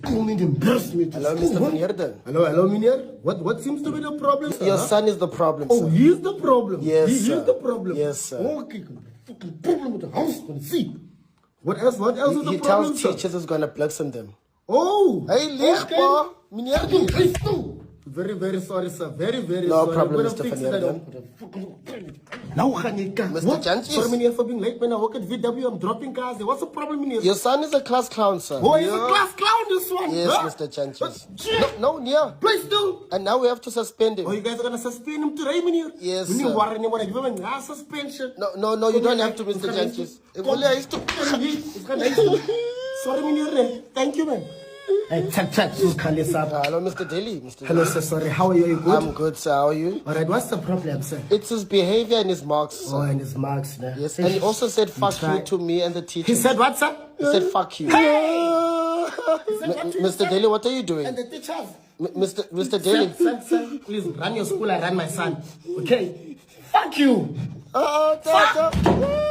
Call me the embarrassment. Hello, Mr. Van Heerden. Hello, Meneer. What seems to be the problem, sir? Your son is the problem, Oh, sir. he is the problem. Yes, He sir. is the problem. Yes, sir. Okay, fucking problem with the house. Gonna see. What else is the He problem, tells sir? teachers he's going to blacksem them. Oh. Hey, Lichba. Okay. Very sorry, sir. Very No sorry. problem, I'm gonna Mr. fix Van that Heerden. up. Now, Khanika. Mr. Jantis. Sorry, Meneer, for being late. When I work at VW, I'm dropping cars. What's the problem, Meneer? Your son is a class clown, sir. Oh, he's a class clown, this one. Yes, huh? Mr. Chanchis. Shit. No, Nia. Please do. And now we have to suspend Oh, him. you guys are gonna suspend him today, Meneer? Yes, When you sir. worry, you wanna give him a suspension. No, you don't have to, Mr. Chanchis. Sorry, Meneer. Thank you, man. Hey, chat. Hello, Mr. Daly. Hello, sir. Sorry. How are you? Are you good? I'm good, sir. How are you? All right. What's the problem, sir? It's his behavior and his marks, Oh, sir. and his marks, man. Yes, and he also said fuck you to me and the teacher. He said what, sir? He said fuck you. Mr. Daly, what are you doing? And the teachers. Mr. Daly. Son, please run your school. I run my son. Okay. Fuck you. Tata.